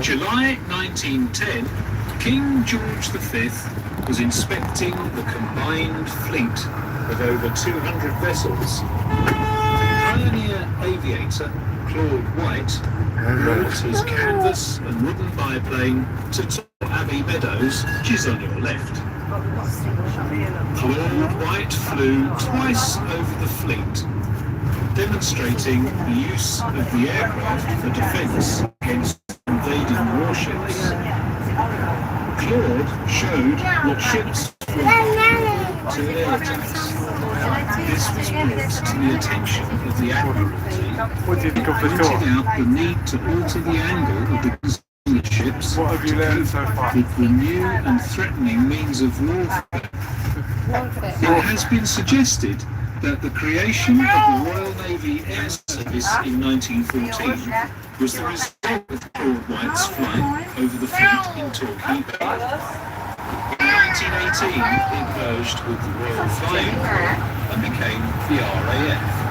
July 1910, King George V was inspecting the combined fleet of over 200 vessels. Pioneer aviator Claude White brought his canvas and wooden biplane to Torquay Abbey Meadows, which is on your left. Claude White flew twice over the fleet, demonstrating the use of the aircraft for defence against invading warships. Claude showed what ships would do to air attacks. This was brought to the attention of the Admiralty, pointing out the need to alter the angle of the guns on the ships to cope with the new and threatening means of warfare. It has been suggested that the creation of the Royal Navy Air Service in 1914 was the result of Claude White's flight over the fleet in Torquay Bay. In 1918, it merged with the Royal Flying Corps and became the RAF.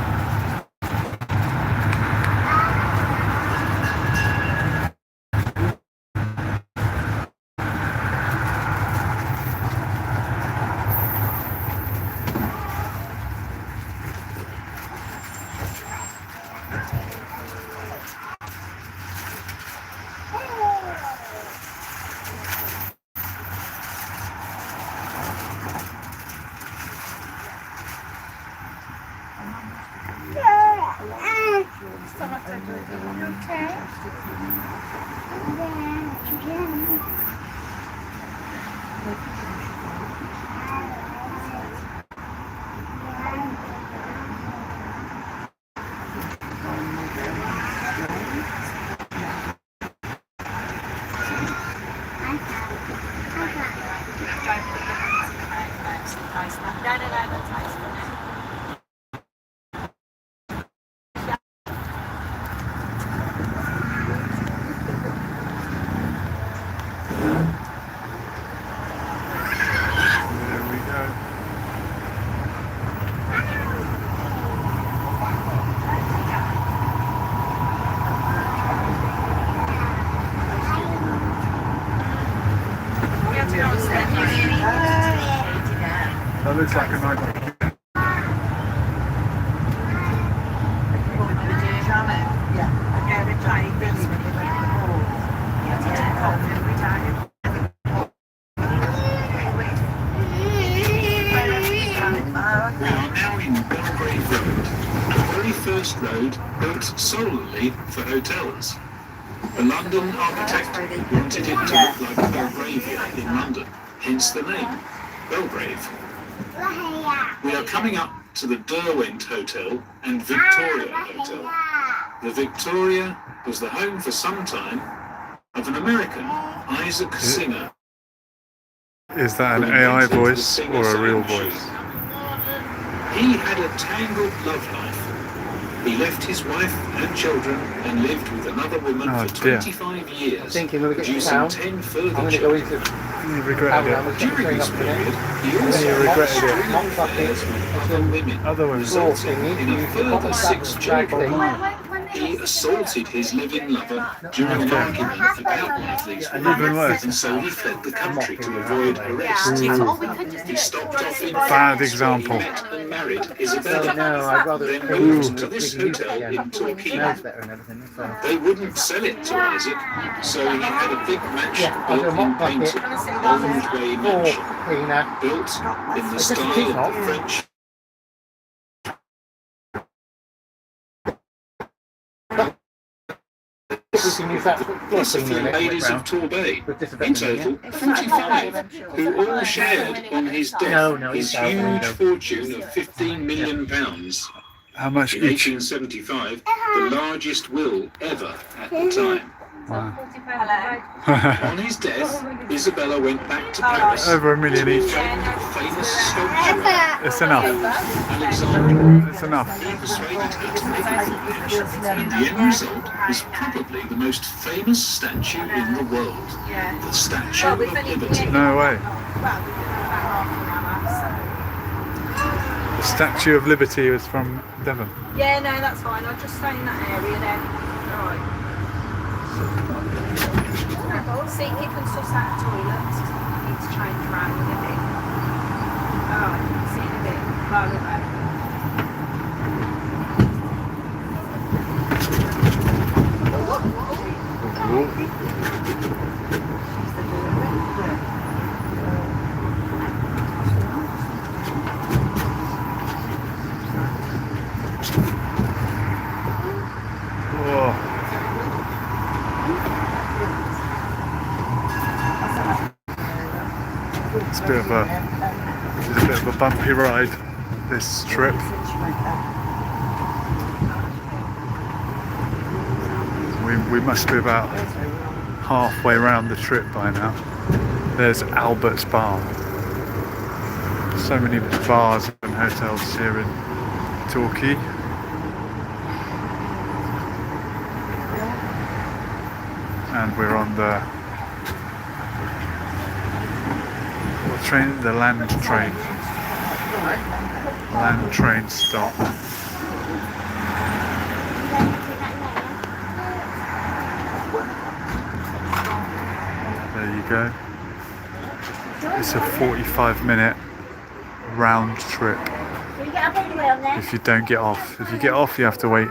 it looks like a nice. We are now in Belgrave Road, the very first road built solely for hotels. The London architect wanted it to look like Belgravia in London, hence the name, Belgrave. We are coming up to the Derwent Hotel and Victoria Hotel. The Victoria was the home for some time of an American, Isaac Singer. Is that an AI voice or a real voice? He had a tangled love life. He left his wife and children and lived with another woman for 25 years, producing 10 further children. You regretted it. During this period, he also regretted it. string affairs with other women, resulting in a further 6 children. He assaulted his living lover during an argument about one of these women, and so he fled the country to avoid arrest. He stopped off in Bad example. met and married Isabella, then moved to this hotel in Torquay. They wouldn't sell it to Isaac, so he had a big mansion built in painted, old-way mansion, built in the style of the French. Plus a few ladies of Torquay, in total 45, who all shared on his death his huge fortune of £15 million. How much In each? 1875, the largest will ever at the time. Wow. On his death, Isabella went back to Paris. Over $1 million each. Famous sculptor It's enough. Alexandra. It's enough. He persuaded her to make it for him, and the end result is probably the most famous statue in the world, the Statue of Liberty. No way. The Statue of Liberty was from Devon. Yeah, no, that's fine. I'll just stay in that area then. Alright. See if you can suss out toilets. I need to change around a bit. Alright, see you in a bit. Bye, bye. It's a bit of a bumpy ride, this trip. We must be about halfway around the trip by now. There's Albert's Bar. So many bars and hotels here in Torquay. And we're on the train, the land train stop. There you go. It's a 45-minute round trip. If you don't get off. If you get off, you have to wait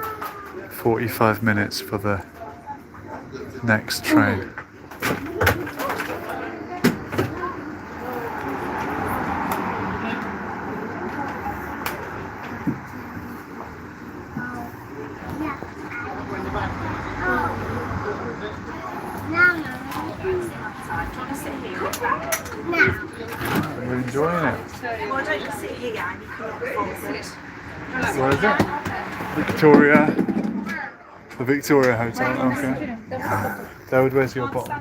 45 minutes for the next train. We're enjoying it. Why don't you sit here and you can look forward? Where is it? Victoria. The Victoria Hotel, okay. David, where's your bottle?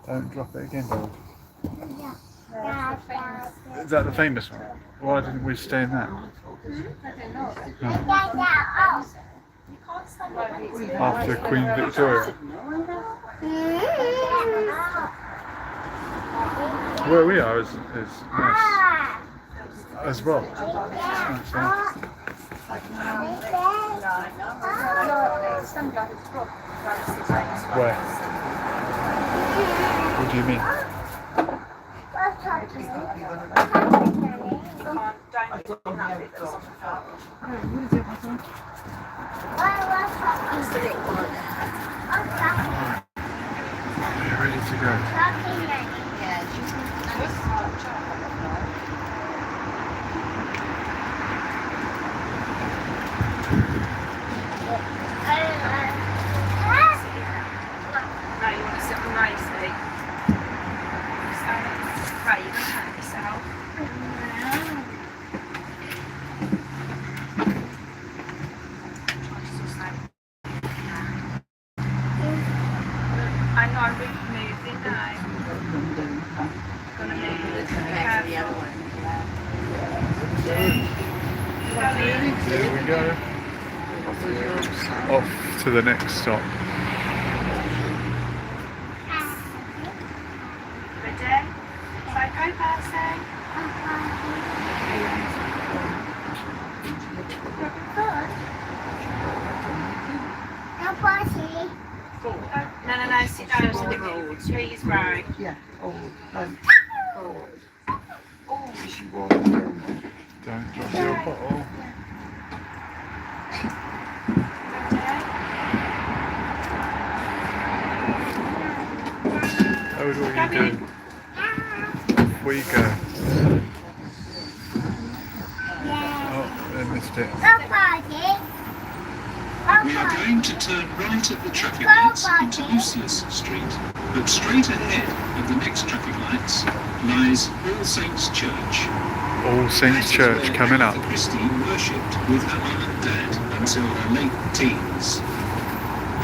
Don't drop it again, David. Is that the famous one? Why didn't we stay in that? After Queen Victoria. Where we are is nice as well. Where? What do you mean? Are you ready to go? Right, you want to sit on nicely? Right, you're going to hurt yourself. I know I'm really moving now. I'm going to move it. There we go. Off to the next stop. Ready? So go, Percy. No, sit down so the trees right. Yeah. Don't drop your bottle. Oh, what are you doing? Off we go. Oh, I missed it. We are going to turn right at the traffic lights into Lucius Street, but straight ahead of the next traffic lights lies All Saints Church. All Saints Church coming up. Agatha Christie worshipped with her mum and dad until her late teens.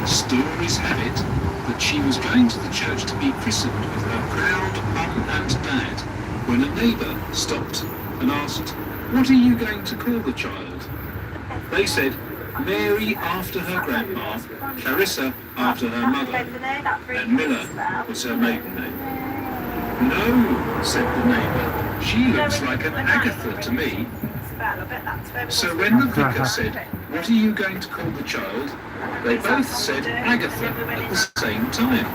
Stories have it that she was going to the church to be christened with her proud mum and dad when a neighbour stopped and asked, "What are you going to call the child?" They said, "Mary after her grandma, Clarissa after her mother, and Miller was her maiden name." "No," said the neighbour, "she looks like an Agatha to me." So when the vicar said, "What are you going to call the child?" they both said Agatha at the same time.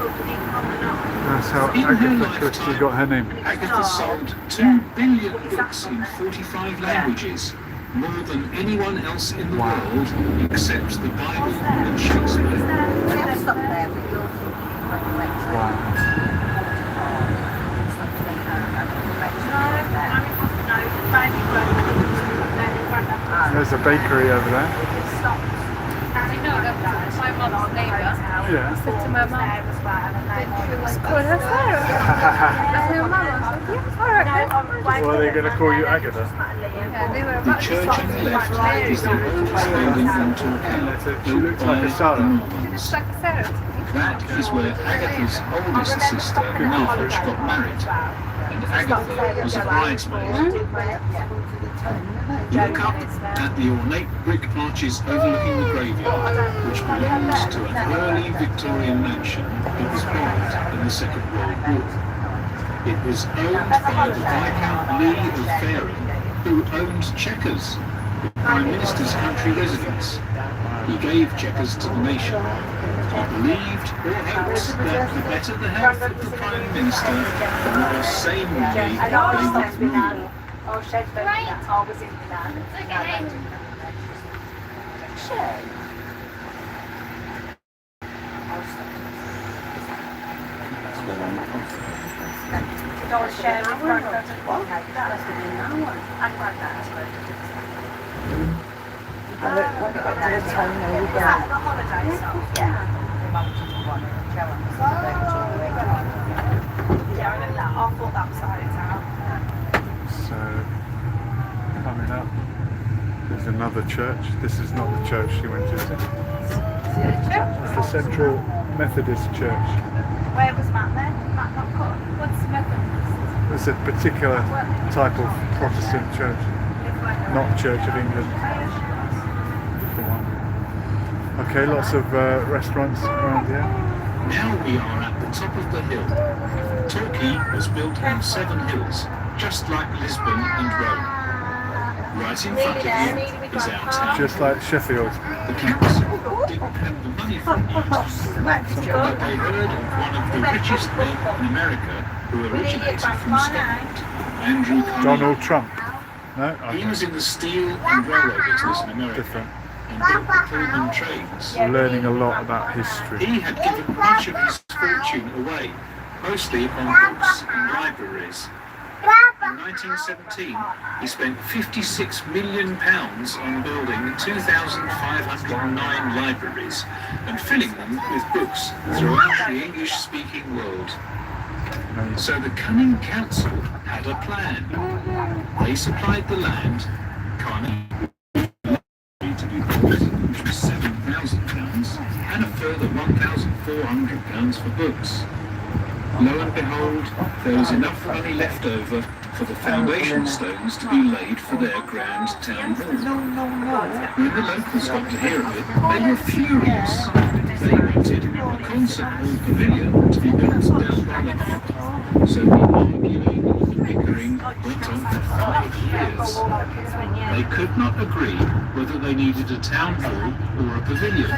That's how In her Agatha Christie lifetime, got her name. Agatha sold 2 billion books in 45 languages, more than anyone else in the world except the Bible and Shakespeare. Wow. There's a bakery over there. My mum's neighbour. Yeah. I said to my mum, she was calling her Sarah. I said, Mum, I said, yeah, alright. Well, are they going to call you Agatha? Yeah, they were The about to church stop. on the left is the oldest building in Torquay, She looks like a Sarah. It's like a Sarah to me. That is where Agatha's oldest sister, Margaret, got married, and Agatha was a bridesmaid. Look up at the ornate brick arches overlooking the graveyard, which belongs to an early Victorian mansion that was bombed in the Second World War. It was owned by the Viscount Lee of Faring, who owned Chequers, the Prime Minister's country residence. He gave Chequers to the nation. He believed or hoped that the better the health of the Prime Minister, the more sanely they would rule. Oh, Shed that's always in Milan. Don't share with Granddad and what? And Granddad. Is that the holiday song? Yeah. Yeah, I remember that. I thought that was sides out. So, coming up, there's another church. This is not the church she went to. It's the Central Methodist Church. Where was Matt then? Matt not caught? What's Methodist? It's a particular type of Protestant church, not Church of England. Different one. Okay, lots of restaurants around here. Now we are at the top of the hill. Torquay was built on 7 hills, just like Lisbon and Rome. Right in front of you is our town. Just like Sheffield. The council didn't have the money for it, but they heard of one of the richest men in America who originated from Scotland, Andrew Carnegie. Donald Trump. No? He was in the steel and railway business in America Different. and built the Pullman trains. We're learning a lot about history. He had given much of his fortune away, mostly on books and libraries. In 1917, he spent £56 million on building 2,509 libraries and filling them with books throughout the English-speaking world. So the cunning council had a plan. They supplied the land, Carnegie to be built, which was £7,000, and a further £1,400 for books. Lo and behold, there was enough money left over for the foundation stones to be laid for their grand town hall. When the locals got to hear of it, they were furious. They wanted a concert hall pavilion to be built down by the harbour. So the arguing and the bickering went on for 5 years. They could not agree whether they needed a town hall or a pavilion.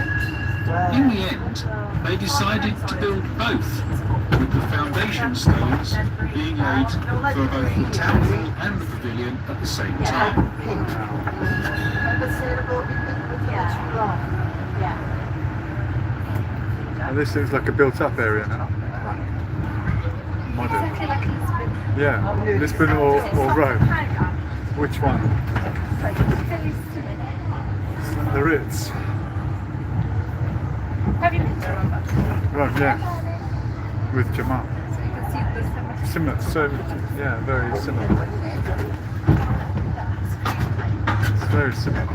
In the end, they decided to build both, with the foundation stones being laid for both the town hall and the pavilion at the same time. And this looks like a built-up area now. Modern. Yeah, Lisbon or Rome. Which one? The Ritz. Have you been to Rome? Rome, yeah. With Jamal. Similar, so yeah, very similar. It's very similar.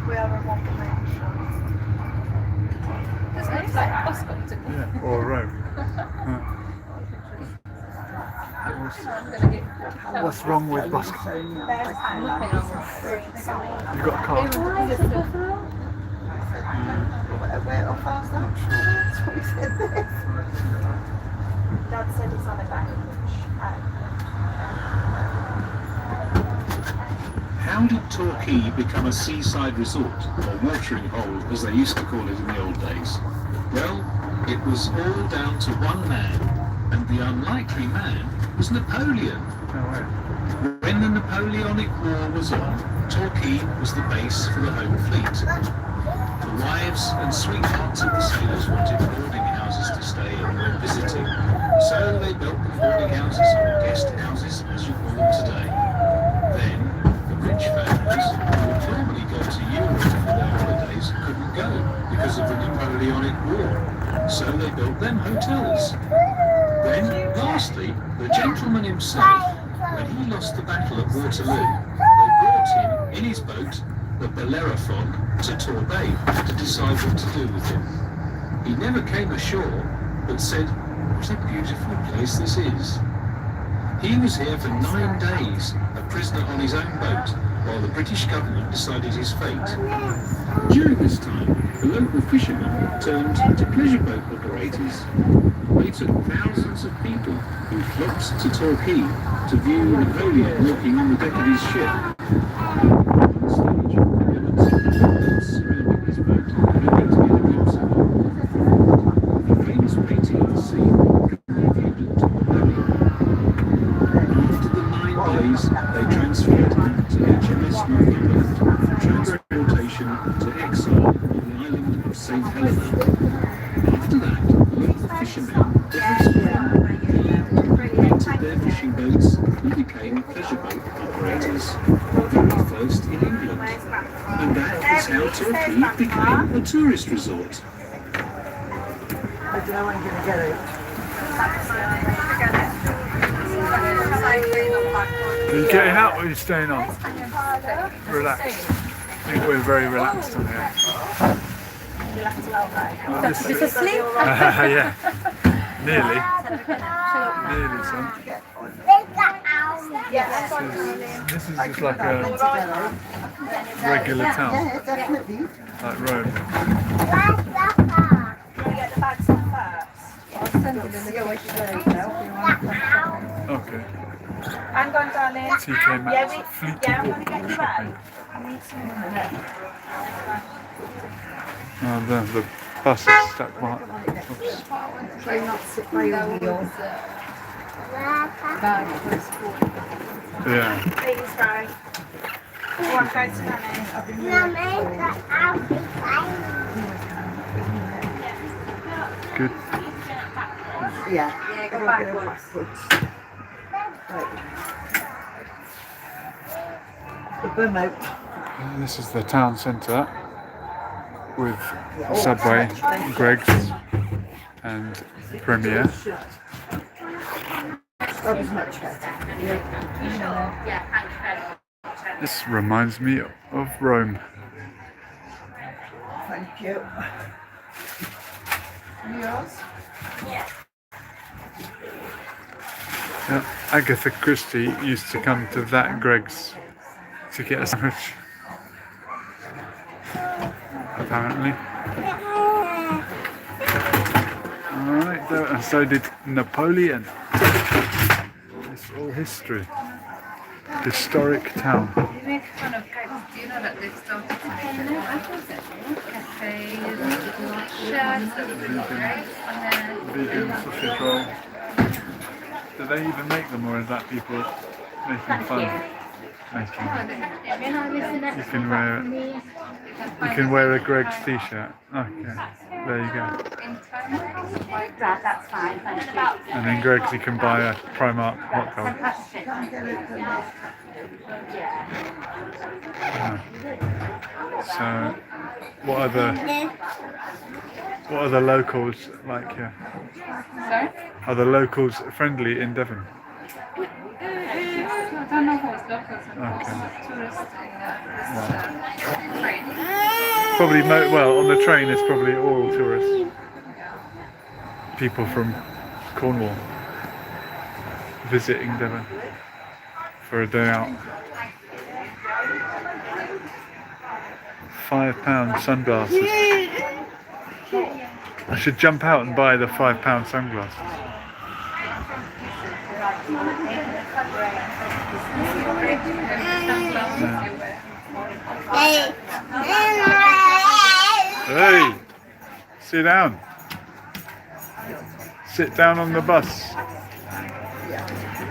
We are a one There's no like Moscow to go. Yeah, or Rome. What's wrong with Bosco? You got a car? Dad said it's on a back. How did Torquay become a seaside resort, or watering hole as they used to call it in the old days? Well, it was all down to one man, and the unlikely man was Napoleon. When the Napoleonic War was on, Torquay was the base for the home fleet. The wives and sweethearts of the sailors wanted boarding houses to stay in when visiting, so they built the boarding houses or guest houses, as you call them today. Then, the rich families who would normally go to Europe for their holidays couldn't go because of the Napoleonic War, so they built them hotels. Then, lastly, the gentleman himself, when he lost the battle at Waterloo, they brought him in his boat, the Bellerophon, to Torquay to decide what to do with him. He never came ashore, but said, "What a beautiful place this is." He was here for 9 days, a prisoner on his own boat, while the British government decided his fate. During this time, the local fishermen turned to pleasure boat operators. They took thousands of people who flocked to Torquay to view Napoleon walking on the deck of his ship. On stage, there were 2 boats surrounding his boat, hoping to get a glimpse of him. The famous painting of the scene can be viewed at Torquay. After the 9 days, they transferred him to HMS Northumberland for transportation to exile on the island of St. Helena. After that, local fishermen rented their fishing boats and became pleasure boat operators, very first in England. And that is how Torquay became a tourist resort. I don't know when you're going to get it. Are you getting out or are you staying on? Relaxed. I think we're very relaxed on here. Is asleep? Yeah. Nearly. Nearly, son. This is just like a regular town. Yeah, definitely. Like Rome. Get the bags on first. I'll send you the location later. Okay. Hang on, darling. TK Maxx Yeah, at Fleet I'm Walk going to get you shopping. back. I need some. Oh, the bus is stuck behind. Oops. Try not to sit by your wheel. Yeah. Please, right. Oh, I'm going to Good. Yeah. go backwards. Right. The remote. This is the town centre with Subway, Greggs and Premier. That was much better. This reminds me of Rome. Thank you. Yours? Agatha Christie used to come to that Greggs to get a sandwich. Apparently. Alright, and so did Napoleon. It's all history. Historic town. You make fun of Greggs. Do you know that they've started to make cafes, shirts, right? Vegan sausage roll. Do they even make them, or is that people making fun? Making them? You can wear a Greggs t-shirt. Okay, there you go. That's fine, thank you. And then Greggs, you can buy a Primark hot dog. So, what are the locals like here? Sorry? Are the locals friendly in Devon? I don't know who's locals and Okay. who's tourists in this train. Probably, well, on the train it's probably all tourists. People from Cornwall visiting Devon for a day out. £5 sunglasses. I should jump out and buy the £5 sunglasses. Hey, sit down. Sit down on the bus.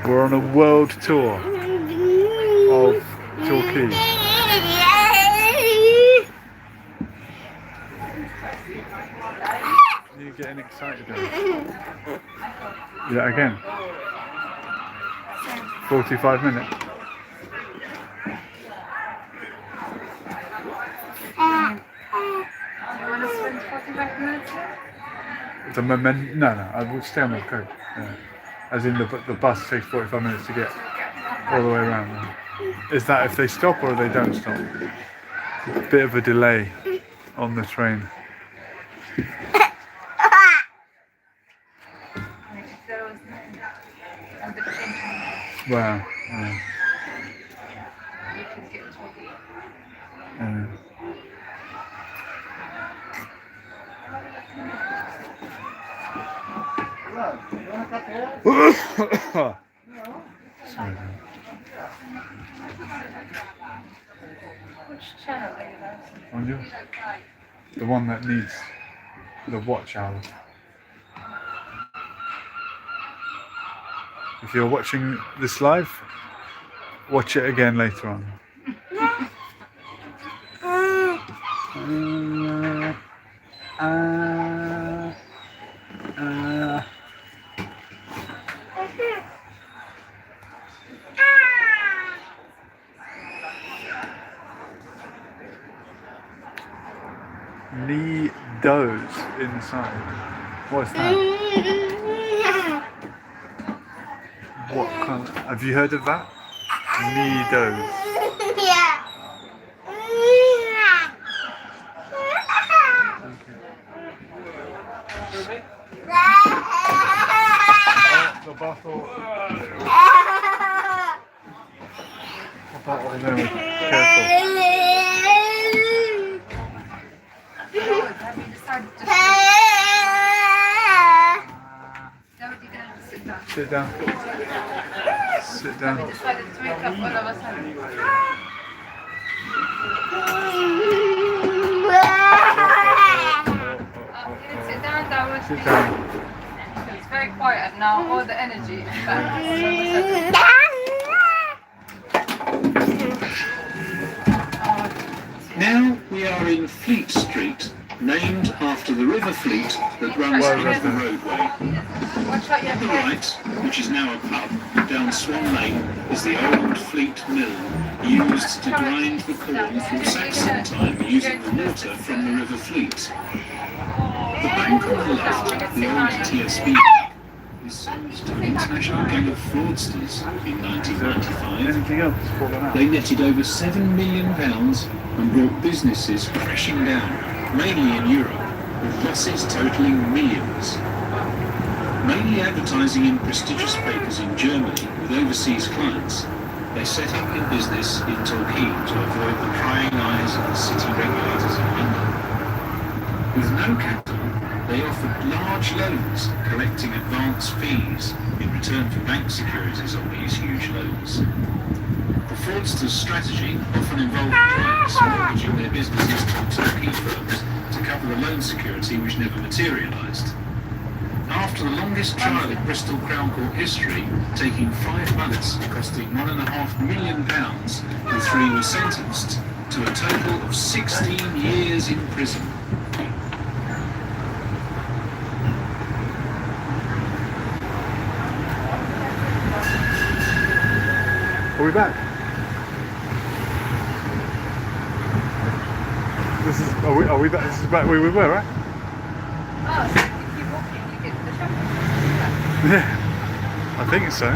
We're on a world tour of Torquay. You're getting excited now. Yeah, again. 45 minutes. The moment, no, I will stay on the coach. Yeah. As in the bus takes 45 minutes to get all the way around. Is that if they stop or they don't stop? A bit of a delay on the train. Wow. Yeah. Sorry. Which channel are you on? On yours? The one that needs the watch hour. If you're watching this live, watch it again later on. Needles inside. What's that? What kind of, have you heard of that? Needles. The bottle. The bottle there. Careful. Sit down. Sit down. We decided to wake up all of a sudden. You didn't sit down, that would Sit be... down. It's very quiet now, all the energy is back. Now we are in Fleet Street, named after the River Fleet that runs beneath the roadway. Watch out your On the head. right, which is now a pub, down Swan Lane, is the old Fleet Mill, used to grind the corn from Saxon time using the water from the River Fleet. The bank on the left, the old TSB, was sold to an international gang of fraudsters in 1995. Anything else fallen out? They netted over £7 million and brought businesses crashing down, mainly in Europe, with losses totalling millions. Mainly advertising in prestigious papers in Germany with overseas clients, they set up in business in Torquay to avoid the prying eyes of the city regulators in London. With no capital, they offered large loans, collecting advance fees in return for bank securities on these huge loans. The fraudsters' strategy often involved clients mortgaging their businesses to Torquay firms to cover the loan security which never materialised. After the longest trial in Bristol Crown Court history, taking 5 months and costing £1.5 million, the 3 were sentenced to a total of 16 years in prison. Are we back? Are we back? This is back where we were, right? Oh, so if you keep walking, you get to the shop. Yeah, I think so.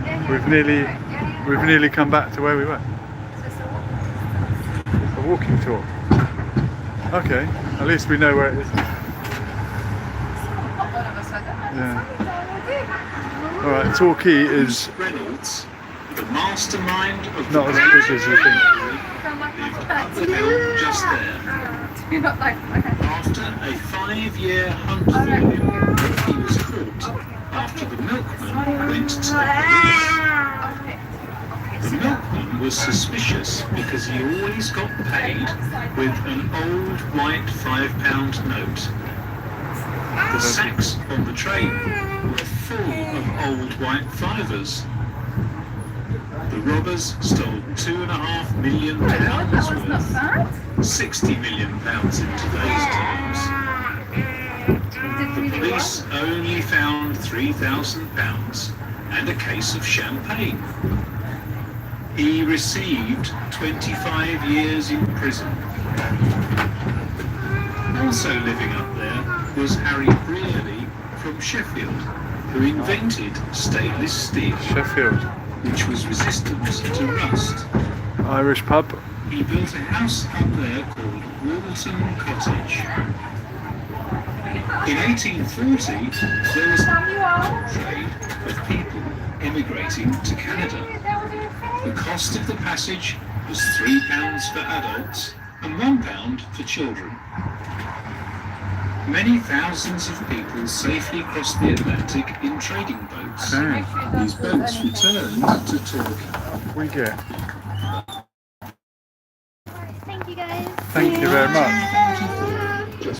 Yeah, We've nearly come back to where we were. So it's a walking. A walking tour. Okay, at least we know where it is. All of a sudden. Yeah. Alright, Torquay is Reynolds, the mastermind of not as big as you think. lived up the hill just there. You're not like my head. After a 5-year hunt for him, he was caught after the milkman went to the police. The milkman was suspicious because he always got paid with an old white £5 note. The sacks on the train were full of old white fivers. The robbers stole £2.5 million That was not worth, bad. £60 million in today's terms. The police only found £3,000 and a case of champagne. He received 25 years in prison. Also living up there was Harry Brearley from Sheffield, who invented stainless steel, Sheffield. which was resistant to rust. Irish pub. He built a house up there called Walton Cottage. In 1840, there was a trade of people emigrating to Canada. The cost of the passage was £3 for adults and £1 for children. Many thousands of people safely crossed the Atlantic in trading boats. Okay. These boats returned to Torquay. We get. Thank you guys. Thank you very much.